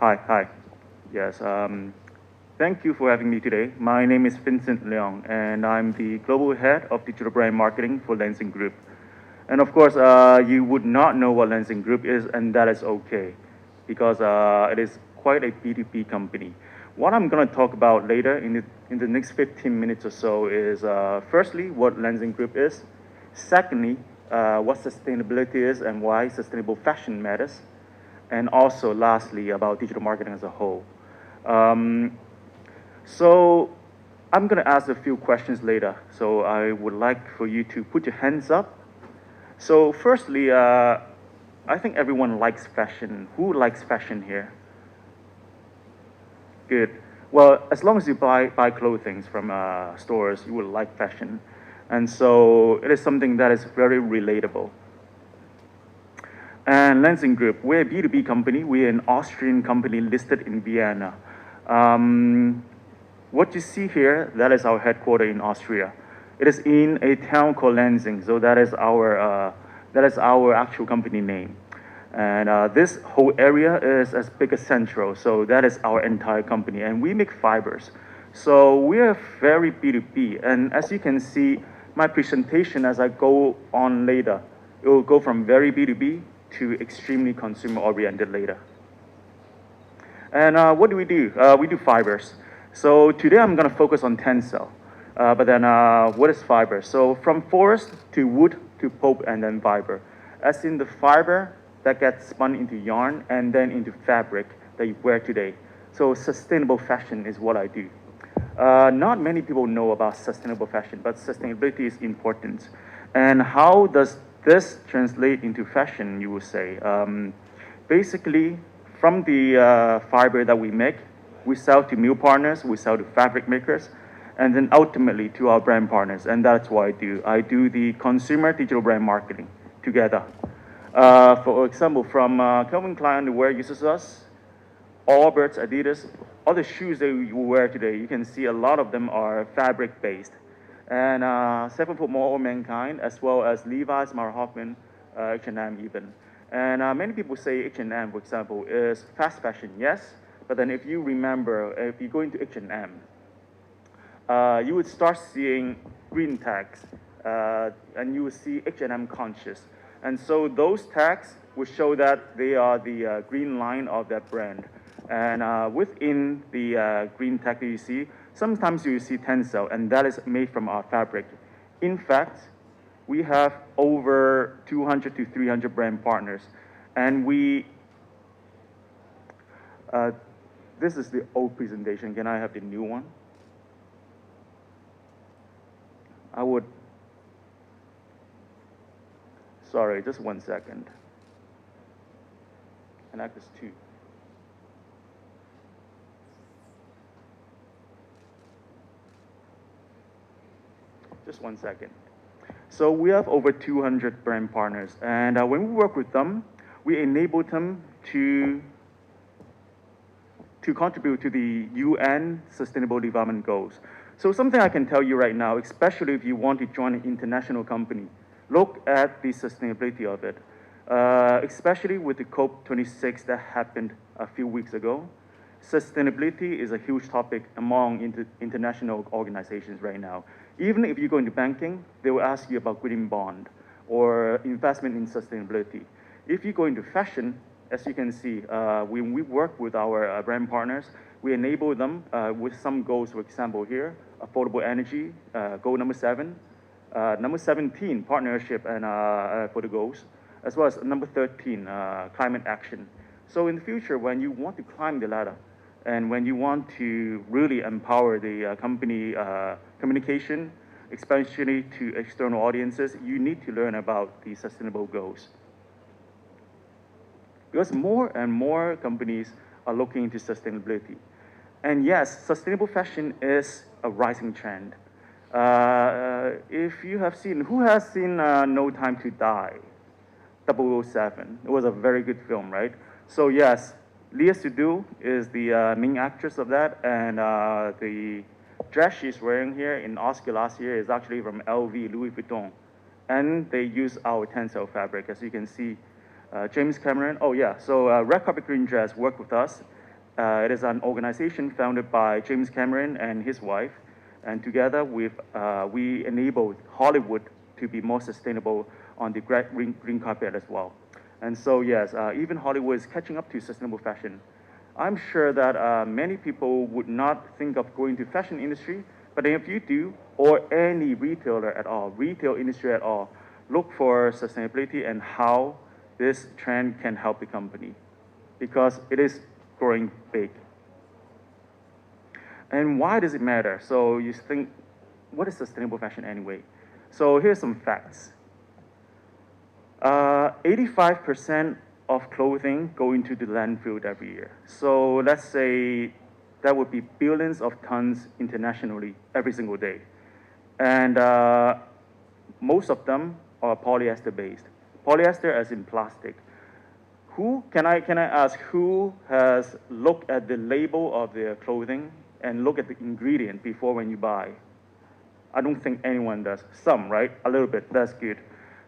Hi. Yes, thank you for having me today. My name is Vincent Leung, and I'm the Global Head of Digital Brand Marketing for Lenzing Group. And of course, you would not know what Lenzing Group is, and that is okay, because it is quite a B2B company. What I'm going to talk about later in the next 15 minutes or so is, firstly, what Lenzing Group is. Secondly, what sustainability is and why sustainable fashion matters. And also, lastly, about digital marketing as a whole. So I'm going to ask a few questions later. So I would like for you to put your hands up. So firstly, I think everyone likes fashion. Who likes fashion here? Good. Well, as long as you buy clothing from stores, you will like fashion. And so it is something that is very relatable. And Lenzing Group, we're a B2B company. We're an Austrian company listed in Vienna. What you see here, that is our headquarters in Austria. It is in a town called Lenzing, so that is our actual company name. And this whole area is as big as Central, so that is our entire company. And we make fibers. So we are very B2B. And as you can see, my presentation as I go on later, it will go from very B2B to extremely consumer-oriented later. And what do? We do fibers. So today I'm going to focus on tencel. But then what is fiber? So from forest to wood to pulp and then fiber. As in the fiber that gets spun into yarn and then into fabric that you wear today. So sustainable fashion is what I do. Not many people know about sustainable fashion, but sustainability is important. And how does this translate into fashion, you will say? Basically, from the fiber that we make, we sell to mill partners, we sell to fabric makers, and then ultimately to our brand partners. And that's what I do. I do the consumer digital brand marketing together. For example, from Calvin Klein underwear uses us, Allbirds, Adidas, all the shoes that you wear today, you can see a lot of them are fabric-based. And 7 Foot More or Mankind, as well as Levi's, Mara Hoffman, H&M even. And many people say H&M, for example, is fast fashion, yes. But then if you remember, if you go into H&M, you would start seeing green tags, and you would see H&M conscious. And so those tags will show that they are the green line of that brand. And within the green tag that you see, sometimes you see tencel, and that is made from our fabric. In fact, we have over 200 to 300 brand partners. And this is the old presentation. Can I have the new one? Sorry, just 1 second. And Actus 2. Just 1 second. So we have over 200 brand partners, and when we work with them, we enable them to contribute to the UN Sustainable Development Goals. So something I can tell you right now, especially if you want to join an international company, look at the sustainability of it, especially with the COP26 that happened a few weeks ago. Sustainability is a huge topic among international organizations right now. Even if you go into banking, they will ask you about green bond or investment in sustainability. If you go into fashion, as you can see, when we work with our brand partners, we enable them with some goals, for example here, affordable energy, goal number 7, number 17, partnership and for the goals, as well as number 13, climate action. So in the future, when you want to climb the ladder, and when you want to really empower the company communication, especially to external audiences, you need to learn about the sustainable goals. Because more and more companies are looking into sustainability. And yes, sustainable fashion is a rising trend. If you have seen, who has seen No Time to Die? 007. It was a very good film, right? So yes, Lea Seydoux is the main actress of that, and the dress she's wearing here in Oscar last year is actually from LV, Louis Vuitton. And they use our tencel fabric, as you can see. James Cameron, oh yeah, so Red Carpet Green Dress worked with us, It is an organization founded by James Cameron and his wife, and together we enabled Hollywood to be more sustainable on the green carpet as well. And so yes, even Hollywood is catching up to sustainable fashion. I'm sure that many people would not think of going to fashion industry, but if you do, or any retailer at all, retail industry at all, look for sustainability and how this trend can help the company, because it is growing big. And why does it matter? So you think, what is sustainable fashion anyway? So here's some facts. 85% of clothing go into the landfill every year. So let's say that would be billions of tons internationally every single day. And most of them are polyester based. Polyester as in plastic. Can I ask who has looked at the label of their clothing and look at the ingredient before when you buy? I don't think anyone does. Some, right? A little bit, that's good.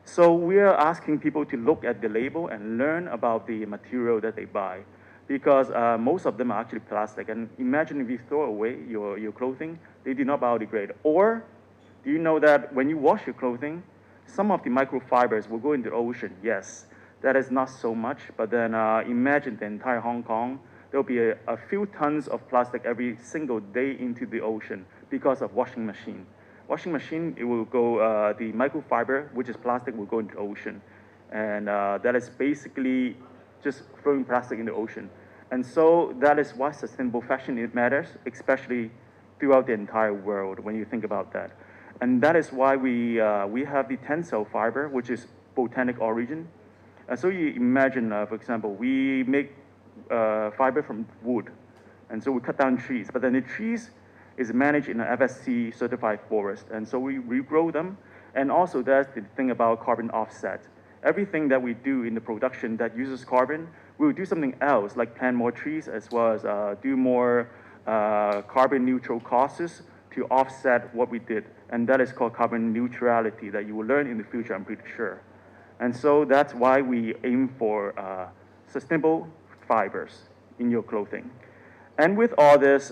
So we are asking people to look at the label and learn about the material that they buy, because most of them are actually plastic. And imagine if you throw away your clothing, they do not biodegrade. Or do you know that when you wash your clothing, some of the microfibers will go into the ocean? Yes, that is not so much, but then imagine the entire Hong Kong, there'll be a few tons of plastic every single day into the ocean because of washing machine. Washing machine, it will go, the microfiber, which is plastic, will go into the ocean. And that is basically just throwing plastic in the ocean. And so that is why sustainable fashion, it matters, especially throughout the entire world when you think about that. And that is why we have the tencel fiber, which is botanic origin. And so you imagine, for example, we make fiber from wood. And so we cut down trees, but then the trees is managed in an FSC certified forest. And so we regrow them. And also that's the thing about carbon offset. Everything that we do in the production that uses carbon, we will do something else, like plant more trees, as well as do more carbon neutral costs to offset what we did. And that is called carbon neutrality that you will learn in the future, I'm pretty sure. And so that's why we aim for sustainable fibers in your clothing. And with all this,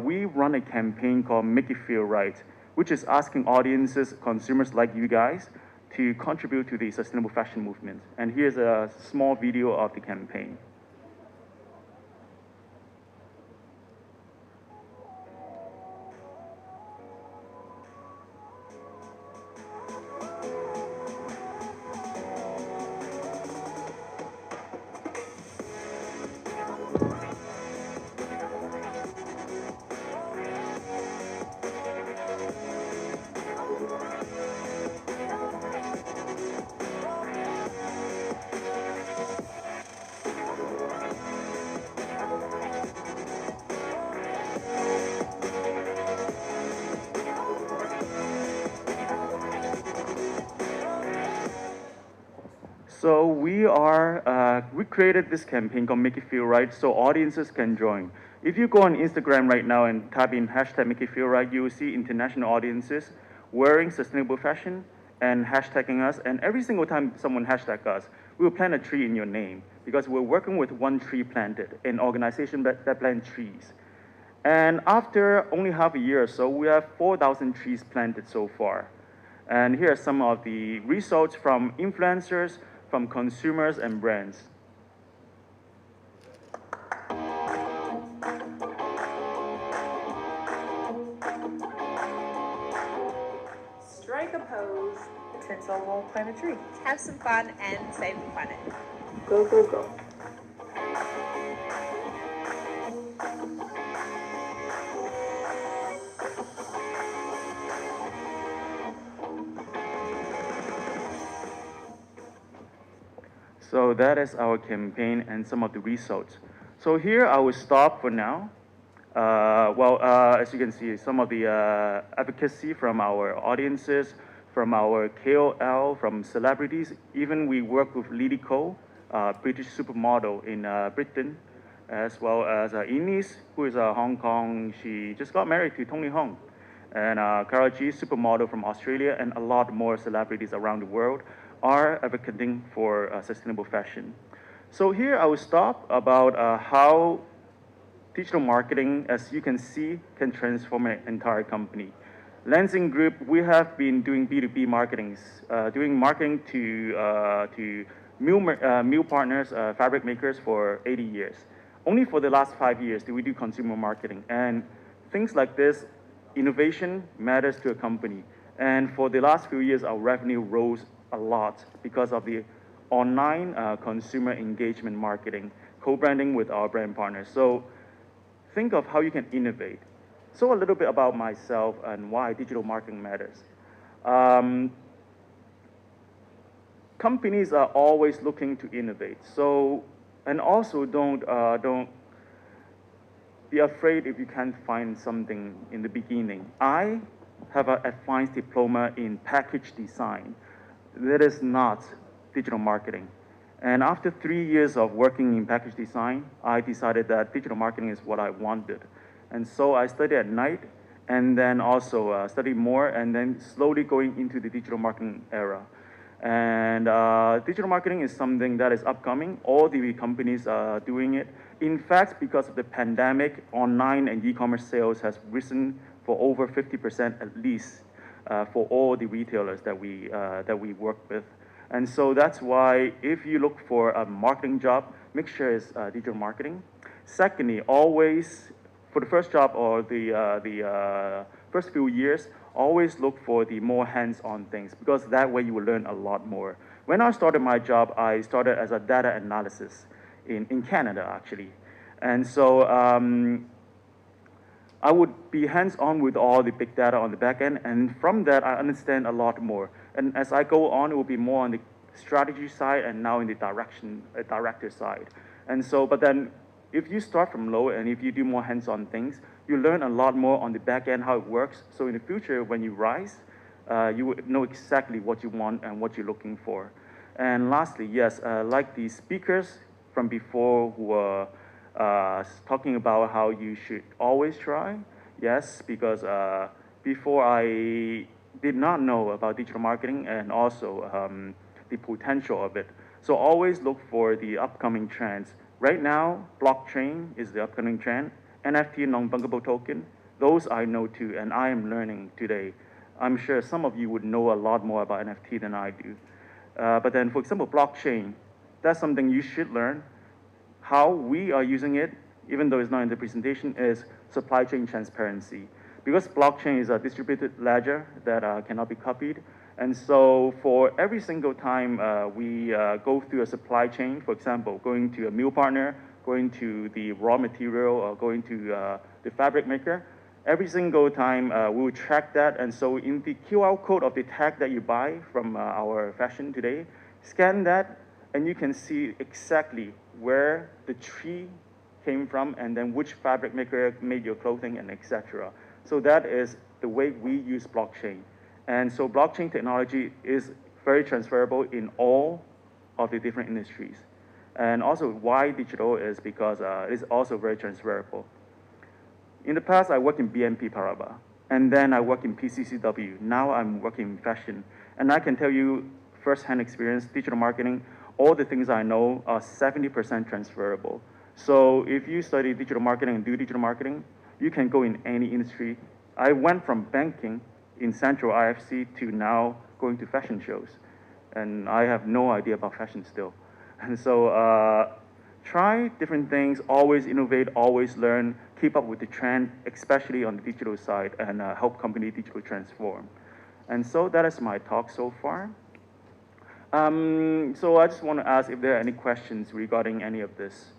we run a campaign called Make It Feel Right, which is asking audiences, consumers like you guys, to contribute to the sustainable fashion movement. And here's a small video of the campaign. So we created this campaign called Make It Feel Right so audiences can join. If you go on Instagram right now and type in hashtag Make It Feel Right, you will see international audiences wearing sustainable fashion and hashtagging us. And every single time someone hashtags us, we will plant a tree in your name, because we're working with One Tree Planted, an organization that plants trees. And after only half a year or so, we have 4,000 trees planted so far. And here are some of the results from influencers, from consumers and brands. Strike a pose. The tinsel will plant a tree. Have some fun and save the planet. Go, go, go. So that is our campaign and some of the results. So here I will stop for now. As you can see, some of the advocacy from our audiences, from our KOL, from celebrities. Even we work with Lily Cole, British supermodel in Britain, as well as Ines, who is a Hong Kong. She just got married to Tony Hung. And Karol G, supermodel from Australia, and a lot more celebrities around the world are advocating for sustainable fashion. So here I will stop about how digital marketing, as you can see, can transform an entire company. Lenzing Group, we have been doing B2B marketings, doing marketing to mill partners, fabric makers for 80 years. Only for the last 5 years do we do consumer marketing. And things like this, innovation matters to a company. And for the last few years, our revenue rose a lot because of the online consumer engagement marketing, co-branding with our brand partners. So think of how you can innovate. So a little bit about myself and why digital marketing matters. Companies are always looking to innovate. So, and also don't be afraid if you can't find something in the beginning. I have an advanced diploma in package design. That is not digital marketing. And after 3 years of working in package design, I decided that digital marketing is what I wanted. And so I studied at night and then also studied more and then slowly going into the digital marketing era. And digital marketing is something that is upcoming. All the companies are doing it. In fact, because of the pandemic, online and e-commerce sales has risen for over 50% at least for all the retailers that we work with. And so that's why if you look for a marketing job, make sure it's digital marketing. Secondly, always, for the first job or the first few years, always look for the more hands-on things because that way you will learn a lot more. When I started my job, I started as a data analysis in Canada, actually. And so I would be hands-on with all the big data on the back end, and from that, I understand a lot more. And as I go on, it will be more on the strategy side and now in the director side. And so, but then if you start from low and if you do more hands-on things, you learn a lot more on the back end, how it works. So in the future, when you rise, you will know exactly what you want and what you're looking for. And lastly, yes, like the speakers from before who were talking about how you should always try. Yes, because before I did not know about digital marketing and also the potential of it. So always look for the upcoming trends. Right now, blockchain is the upcoming trend. NFT, non-fungible token, those I know too, and I am learning today. I'm sure some of you would know a lot more about NFT than I do. But then, for example, blockchain, that's something you should learn. How we are using it, even though it's not in the presentation, is supply chain transparency. Because blockchain is a distributed ledger that cannot be copied. And so for every single time we go through a supply chain, for example, going to a mill partner, going to the raw material, or going to the fabric maker, every single time we will track that. And so in the QR code of the tag that you buy from our fashion today, scan that, and you can see exactly where the tree came from and then which fabric maker made your clothing and etc. So that is the way we use blockchain. And so blockchain technology is very transferable in all of the different industries. And also why digital is because it is also very transferable. In the past, I worked in BNP Paribas, and then I worked in PCCW. Now I'm working in fashion. And I can tell you firsthand experience, digital marketing, all the things I know are 70% transferable. So if you study digital marketing and do digital marketing, you can go in any industry. I went from banking in Central IFC to now going to fashion shows. And I have no idea about fashion still. And so try different things, always innovate, always learn, keep up with the trend, especially on the digital side, and help company digital transform. And so that is my talk so far. So I just want to ask if there are any questions regarding any of this.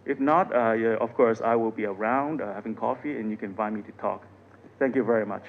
If not, yeah, of course, I will be around having coffee, and you can invite me to talk. Thank you very much.